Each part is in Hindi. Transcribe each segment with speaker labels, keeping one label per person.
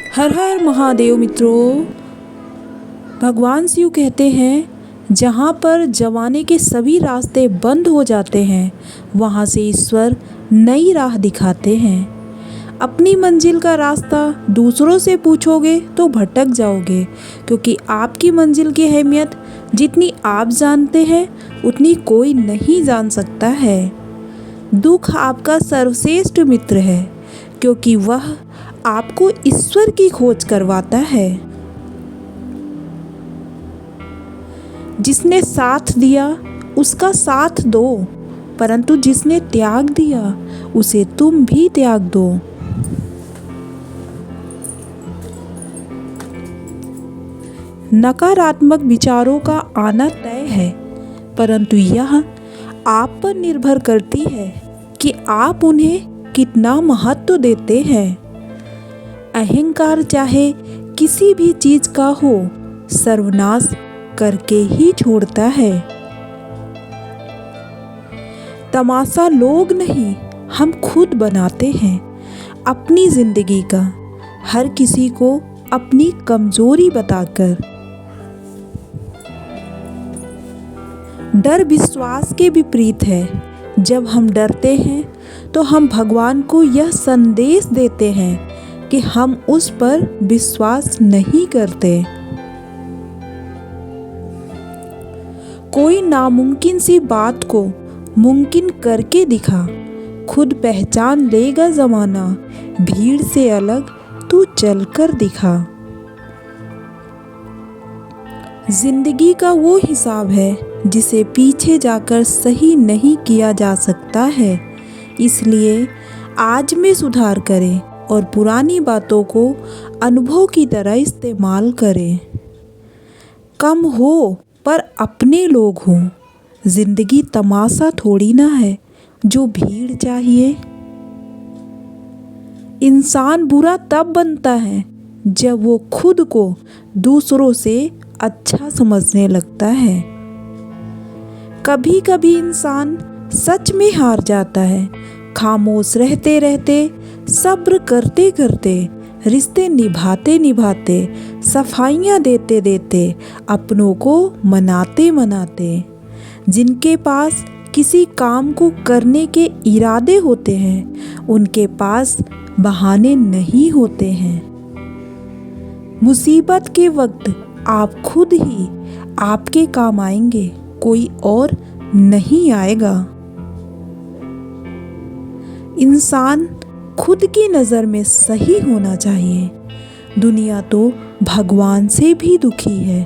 Speaker 1: हर हर महादेव मित्रों। भगवान शिव कहते हैं, जहाँ पर जमाने के सभी रास्ते बंद हो जाते हैं वहाँ से ईश्वर नई राह दिखाते हैं। अपनी मंजिल का रास्ता दूसरों से पूछोगे तो भटक जाओगे, क्योंकि आपकी मंजिल की अहमियत जितनी आप जानते हैं उतनी कोई नहीं जान सकता है। दुख आपका सर्वश्रेष्ठ मित्र है, क्योंकि वह आपको ईश्वर की खोज करवाता है। जिसने साथ दिया उसका साथ दो, परंतु जिसने त्याग दिया उसे तुम भी त्याग दो। नकारात्मक विचारों का आना तय है, परंतु यह आप पर निर्भर करती है कि आप उन्हें कितना महत्व देते हैं। अहंकार चाहे किसी भी चीज का हो, सर्वनाश करके ही छोड़ता है। तमाशा लोग नहीं, हम खुद बनाते हैं अपनी जिंदगी का, हर किसी को अपनी कमजोरी बताकर। डर विश्वास के विपरीत है। जब हम डरते हैं तो हम भगवान को यह संदेश देते हैं कि हम उस पर विश्वास नहीं करते। कोई नामुमकिन सी बात को मुमकिन करके दिखा, खुद पहचान लेगा जमाना, भीड़ से अलग तू चलकर दिखा। जिंदगी का वो हिसाब है जिसे पीछे जाकर सही नहीं किया जा सकता है। इसलिए आज में सुधार करें और पुरानी बातों को अनुभव की तरह इस्तेमाल करें। कम हो पर अपने लोग हों। जिंदगी तमाशा थोड़ी ना है जो भीड़ चाहिए। इंसान बुरा तब बनता है जब वो खुद को दूसरों से अच्छा समझने लगता है। कभी कभी इंसान सच में हार जाता है। खामोश रहते रहते, सब्र करते करते, रिश्ते निभाते निभाते, सफाइयाँ देते देते, अपनों को मनाते मनाते। जिनके पास किसी काम को करने के इरादे होते हैं उनके पास बहाने नहीं होते हैं। मुसीबत के वक्त आप खुद ही आपके काम आएंगे, कोई और नहीं आएगा। इंसान खुद की नज़र में सही होना चाहिए। दुनिया तो भगवान से भी दुखी है।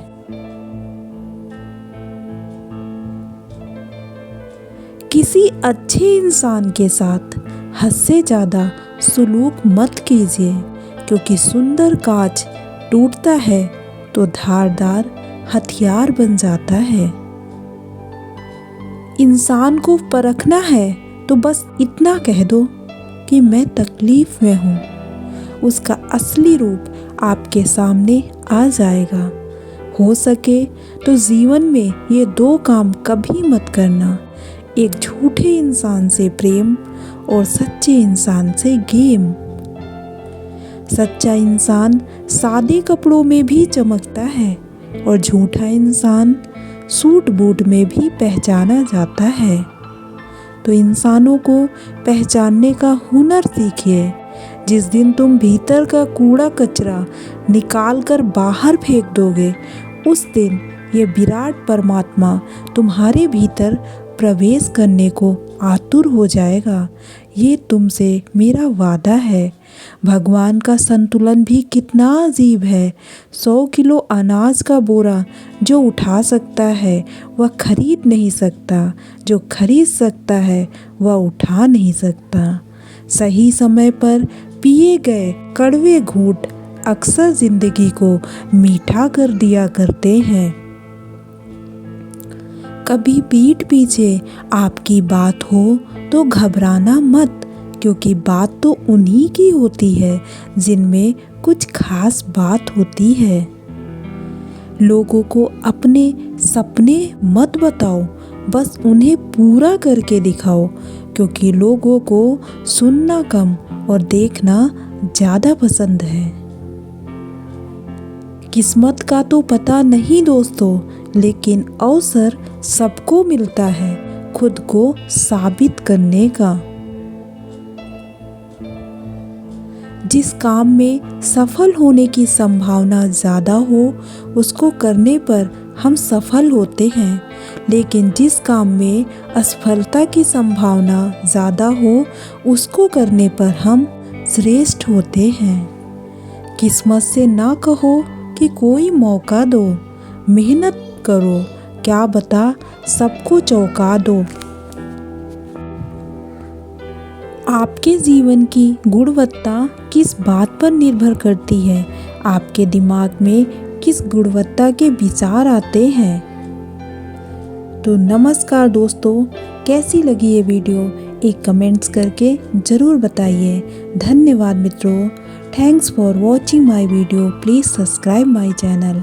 Speaker 1: किसी अच्छे इंसान के साथ हद से ज़्यादा सुलूक मत कीजिए, क्योंकि सुंदर कांच टूटता है तो धारदार हथियार बन जाता है। इंसान को परखना है तो बस इतना कह दो कि मैं तकलीफ में हूँ। उसका असली रूप आपके सामने आ जाएगा। हो सके तो जीवन में ये दो काम कभी मत करना, एक झूठे इंसान से प्रेम और सच्चे इंसान से गेम। सच्चा इंसान सादे कपड़ों में भी चमकता है और झूठा इंसान सूट बूट में भी पहचाना जाता है। तो इंसानों को पहचानने का हुनर सीखिए। जिस दिन तुम भीतर का कूड़ा कचरा निकाल कर बाहर फेंक दोगे, उस दिन ये विराट परमात्मा तुम्हारे भीतर प्रवेश करने को आतुर हो जाएगा। ये तुमसे मेरा वादा है। भगवान का संतुलन भी कितना अजीब है। 100 किलो अनाज का बोरा जो उठा सकता है वह खरीद नहीं सकता, जो खरीद सकता है वह उठा नहीं सकता। सही समय पर पिए गए कड़वे घूंट अक्सर जिंदगी को मीठा कर दिया करते हैं। कभी पीठ पीछे आपकी बात हो तो घबराना मत, क्योंकि बात तो उन्हीं की होती है जिनमें कुछ खास बात होती है। लोगों को अपने सपने मत बताओ, बस उन्हें पूरा करके दिखाओ, क्योंकि लोगों को सुनना कम और देखना ज़्यादा पसंद है। किस्मत का तो पता नहीं दोस्तों, लेकिन अवसर सबको मिलता है खुद को साबित करने का। जिस काम में सफल होने की संभावना ज़्यादा हो उसको करने पर हम सफल होते हैं, लेकिन जिस काम में असफलता की संभावना ज़्यादा हो उसको करने पर हम श्रेष्ठ होते हैं। किस्मत से ना कहो कि कोई मौका दो, मेहनत करो, क्या बता सबको चौंका दो। आपके जीवन की गुणवत्ता किस बात पर निर्भर करती है? आपके दिमाग में किस गुणवत्ता के विचार आते हैं? तो नमस्कार दोस्तों, कैसी लगी ये वीडियो एक कमेंट्स करके ज़रूर बताइए। धन्यवाद मित्रों। Thanks for watching my video. Please subscribe my channel.